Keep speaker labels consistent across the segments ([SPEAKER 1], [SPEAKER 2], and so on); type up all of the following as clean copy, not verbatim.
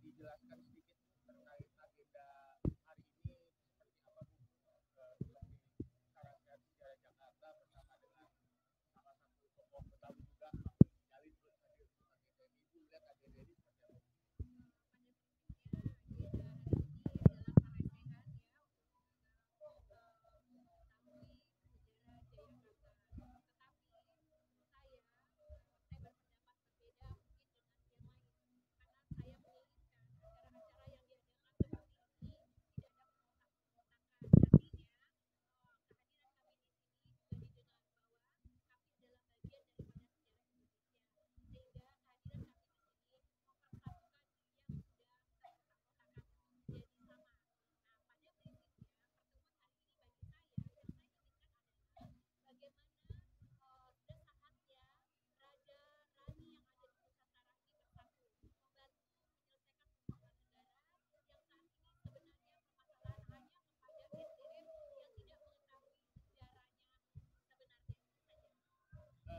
[SPEAKER 1] dijelaskan sedikit terkait agenda hari ini seperti apa Bu? Seperti saran sejarah Jakarta bersama dengan salah satu tokoh Betawi juga Bang Jalin terus hadir untuk agenda ini. Ibu lihat agenda ini seperti apa?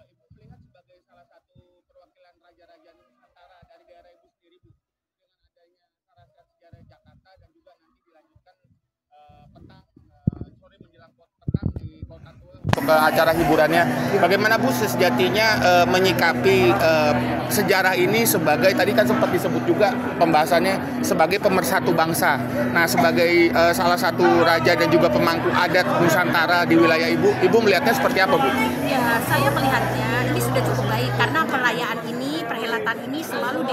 [SPEAKER 1] Ibu melihat sebagai salah satu perwakilan raja-raja Nusantara dari daerah Ibu sendiri Bu, dengan adanya saran sejarah Jakarta dan juga nanti dilanjutkan petang sore menjelang petang di Kota Tua untuk acara hiburannya. Bagaimana Bu sejatinya menyikapi sejarah ini sebagai tadi kan sempat disebut juga pembahasannya sebagai pemersatu bangsa. Nah, sebagai salah satu raja dan juga pemangku adat Nusantara di wilayah Ibu melihatnya seperti apa Bu?
[SPEAKER 2] Ya, saya melihatnya ini sudah cukup baik karena perayaan ini, perhelatan ini selalu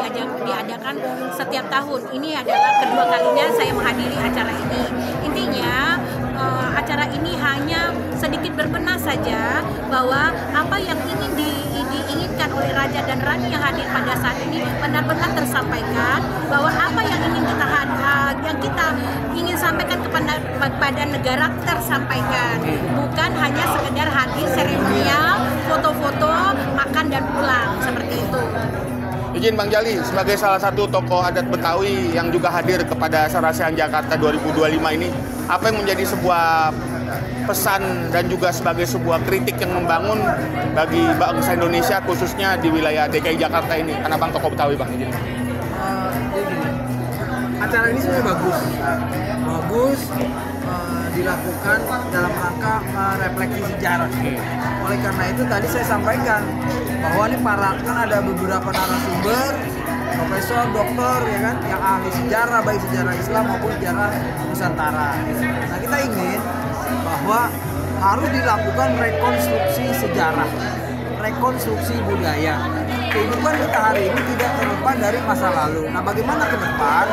[SPEAKER 2] diadakan setiap tahun. Ini adalah kedua kalinya saya menghadiri acara ini. Intinya acara ini hanya sedikit berbenah saja bahwa apa yang ingin diinginkan oleh raja dan rani yang hadir pada saat ini benar-benar tersampaikan, bahwa apa yang ingin kita ingin sampaikan kepada negara tersampaikan, bukan hanya sekedar hadir seremonial, foto-foto, makan dan pulang seperti itu.
[SPEAKER 1] Izin Bang Jali, sebagai salah satu tokoh adat Betawi yang juga hadir kepada Sarasehan Jakarta 2025 ini, apa yang menjadi sebuah pesan dan juga sebagai sebuah kritik yang membangun bagi bangsa Indonesia khususnya di wilayah DKI Jakarta ini? Karena Bang tokoh Betawi Bang, izin.
[SPEAKER 3] Acara ini sebenarnya bagus dilakukan dalam rangka refleksi sejarah. Oleh karena itu tadi saya sampaikan bahwa ini kan ada beberapa narasumber, profesor, doktor, ya kan, yang ahli sejarah, baik sejarah Islam maupun sejarah Nusantara. Nah, kita ingin bahwa harus dilakukan rekonstruksi sejarah, rekonstruksi budaya. Kehidupan kita hari ini tidak terlepas dari masa lalu. Nah, bagaimana ke depan?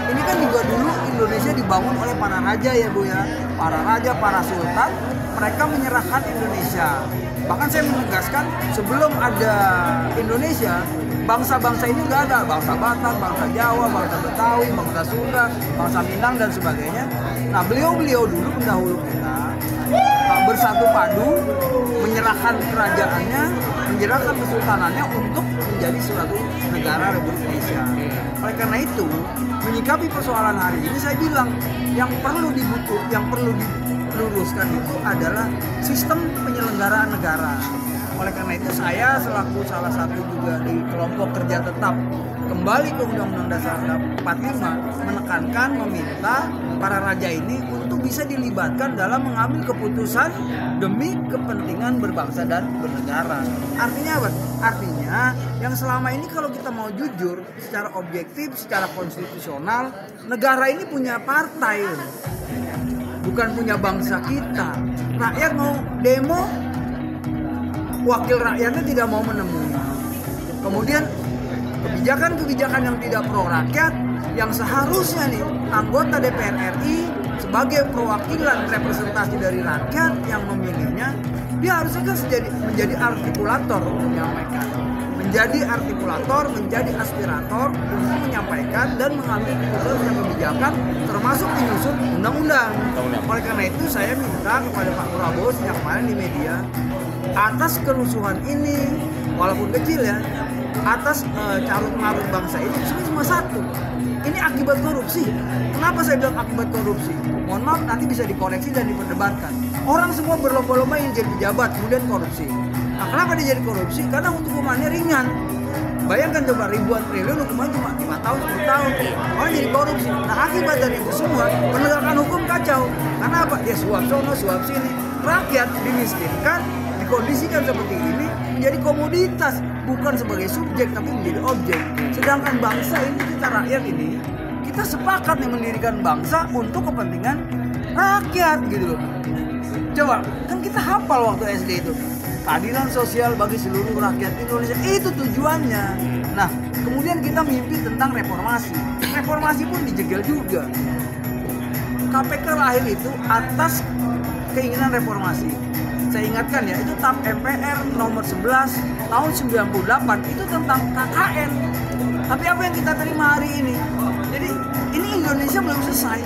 [SPEAKER 3] Ini kan juga dulu Indonesia dibangun oleh para raja ya Bu ya. Para raja, para sultan, mereka menyerahkan Indonesia. Bahkan saya menegaskan sebelum ada Indonesia, bangsa-bangsa ini nggak ada. Bangsa Batak, bangsa Jawa, bangsa Betawi, bangsa Sunda, bangsa Minang dan sebagainya. Nah, beliau-beliau dulu pendahulu kita bersatu padu, menyerahkan kerajaannya, menyerahkan kesultanannya untuk menjadi suatu negara Republik Indonesia. Oleh karena itu, menyikapi persoalan hari ini saya bilang yang perlu diluruskan itu adalah sistem penyelenggaraan negara. Oleh karena itu saya selaku salah satu juga di kelompok kerja tetap kembali ke Undang-Undang Dasar 45 menekankan, meminta para raja ini untuk bisa dilibatkan dalam mengambil keputusan demi kepentingan berbangsa dan bernegara. Artinya apa? Artinya yang selama ini kalau kita mau jujur secara objektif, secara konstitusional, negara ini punya partai, bukan punya bangsa kita. Rakyat mau demo, wakil rakyatnya tidak mau menemui. Kemudian kebijakan-kebijakan yang tidak pro rakyat, yang seharusnya nih anggota DPR RI sebagai perwakilan representasi dari rakyat yang memilihnya, dia harusnya kan menjadi artikulator untuk menyampaikan, menjadi artikulator, menjadi aspirator untuk menyampaikan dan mengambil keputusan kebijakan termasuk menyusun undang-undang. Oleh karena itu saya minta kepada Pak Prabowo sejak kemarin di media, atas kerusuhan ini walaupun kecil ya, atas carut-marut bangsa ini cuma satu, ini akibat korupsi. Kenapa saya bilang akibat korupsi? Mohon maaf, nanti bisa dikoreksi dan diperdebatkan. Orang semua berlomba-lomba ingin jadi pejabat kemudian korupsi. Nah, kenapa dia jadi korupsi? Karena hukumannya ringan. Bayangkan coba ribuan triliun hukuman cuma 5 tahun, 10 tahun. Orang jadi korupsi. Nah akibat dari itu semua penegakan hukum kacau. Karena apa? Ya suap sono, suap sini. Rakyat dimiskinkan, dikondisikan seperti ini menjadi komoditas, bukan sebagai subjek tapi menjadi objek. Sedangkan bangsa ini, kita rakyat ini, kita sepakat nih mendirikan bangsa untuk kepentingan rakyat gitu loh. Coba, kan kita hafal waktu SD itu keadilan sosial bagi seluruh rakyat Indonesia, itu tujuannya. Nah, kemudian kita mimpi tentang reformasi. Reformasi pun dijegal juga. KPK lahir itu atas keinginan reformasi. Saya ingatkan ya, itu TAP MPR nomor 11 tahun 98 itu tentang KKN. Tapi apa yang kita terima hari ini? Jadi ini Indonesia belum selesai.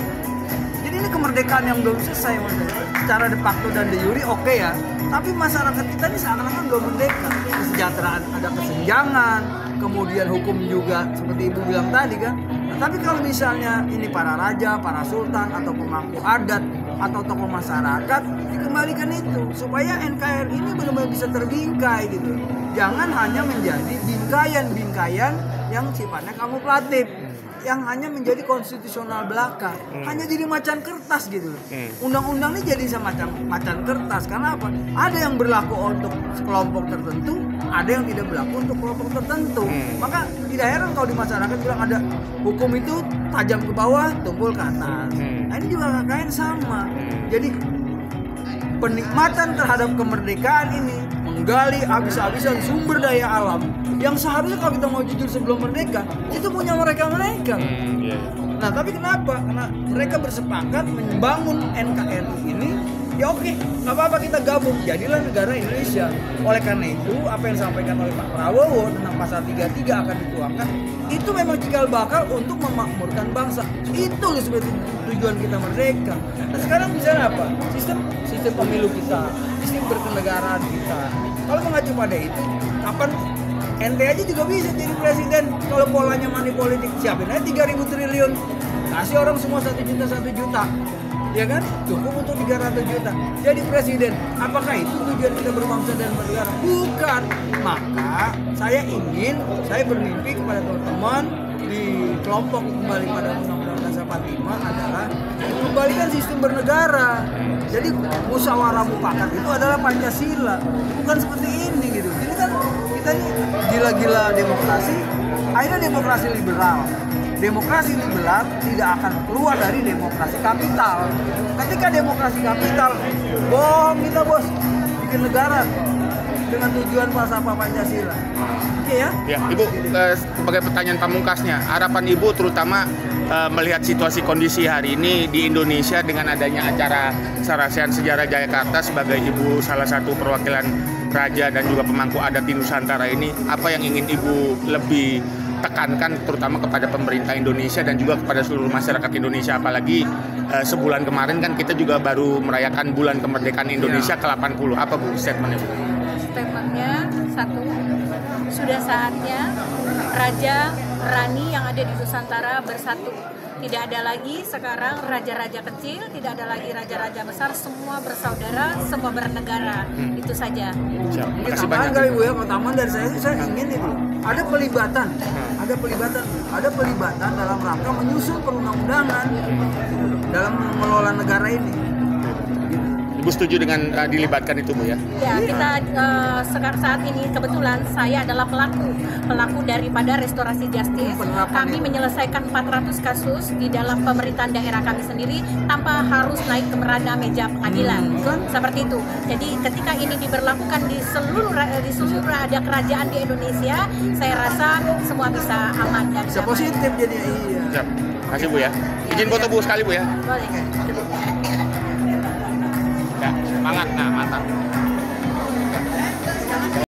[SPEAKER 3] Jadi ini kemerdekaan yang belum selesai maksudnya. Secara de facto dan de jure oke ya. Tapi masyarakat kita ini seakan-akan belum merdeka. Kesejahteraan ada kesenjangan, kemudian hukum juga seperti Ibu bilang tadi kan. Nah, tapi kalau misalnya ini para raja, para sultan atau pemangku adat atau tokoh masyarakat dikembalikan itu supaya NKRI ini benar-benar bisa terbingkai gitu. Jangan hanya menjadi bingkaian-bingkaian yang sifatnya kamuflatif, yang hanya menjadi konstitusional belaka, hanya jadi macan kertas gitu. Undang-undang ini jadi semacam macan kertas karena apa? Ada yang berlaku untuk kelompok tertentu, ada yang tidak berlaku untuk kelompok tertentu. Maka tidak heran kalau di masyarakat bilang ada hukum itu tajam ke bawah, tumpul ke atas. Nah ini juga KKN sama. Jadi penikmatan terhadap kemerdekaan ini menggali habis-habisan sumber daya alam yang seharusnya kalau kita mau jujur sebelum merdeka itu punya mereka. Nah tapi kenapa? Karena mereka bersepakat membangun NKRI ini. Ya oke, nggak apa-apa kita gabung, jadilah negara Indonesia. Oleh karena itu, apa yang disampaikan oleh Pak Prabowo tentang pasal 33 akan dituangkan, itu memang cikal bakal untuk memakmurkan bangsa. Itu sebenarnya tujuan kita merdeka. Nah sekarang misalnya apa? Sistem pemilu kita, sistem berkenegaraan kita. Kalau mengacu pada itu, kapan ente aja juga bisa jadi presiden kalau polanya money politik. Siapin aja 3.000 triliun, kasih orang semua 1 juta. Ya kan? Cukup untuk 300 juta. Jadi presiden, apakah itu tujuan kita berbangsa dan bernegara? Bukan. Maka saya bermimpi kepada teman-teman di kelompok kembali pada Undang-Undang Dasar 45 adalah kembalikan sistem bernegara. Jadi musyawarah mufakat itu adalah Pancasila, bukan seperti ini gitu. Jadi kan kita ini gila-gila demokrasi, akhirnya demokrasi liberal. Demokrasi liberal tidak akan keluar dari demokrasi kapital. Ketika demokrasi kapital, bohong kita bos, bikin negara dengan tujuan falsafah Pancasila. Oke ya? Ya,
[SPEAKER 1] Ibu, sebagai pertanyaan pamungkasnya, harapan Ibu terutama melihat situasi kondisi hari ini di Indonesia dengan adanya acara Sarasehan Sejarah Jayakarta sebagai Ibu salah satu perwakilan raja dan juga pemangku adat di Nusantara ini, apa yang ingin Ibu lebih tekankan terutama kepada pemerintah Indonesia dan juga kepada seluruh masyarakat Indonesia, apalagi sebulan kemarin kan kita juga baru merayakan bulan kemerdekaan Indonesia ke-80. Apa Bu statementnya Bu?
[SPEAKER 2] Statementnya satu, sudah saatnya raja rani yang ada di Nusantara bersatu. Tidak ada lagi sekarang raja-raja kecil, tidak ada lagi raja-raja besar, semua bersaudara, semua bernegara. Itu saja.
[SPEAKER 3] Terima kasih banyak kali Bu ya. Pertama dari saya ingin itu ada pelibatan dalam rangka menyusun perundang-undangan dalam mengelola negara ini.
[SPEAKER 1] Ibu setuju dengan dilibatkan itu Bu ya?
[SPEAKER 2] Ya, kita sekarang saat ini kebetulan saya adalah pelaku daripada restorasi justice. Kami menyelesaikan 400 kasus di dalam pemerintahan daerah kami sendiri tanpa harus naik ke merada meja pengadilan. Seperti itu. Jadi ketika ini diberlakukan di seluruh ada kerajaan di Indonesia, saya rasa semua bisa aman dan
[SPEAKER 3] bisa positif jadi iya.
[SPEAKER 1] Siap. Terima kasih Bu ya. Izin foto Bu sekali Bu ya.
[SPEAKER 2] Boleh.
[SPEAKER 1] Ya, semangat, nah mantap.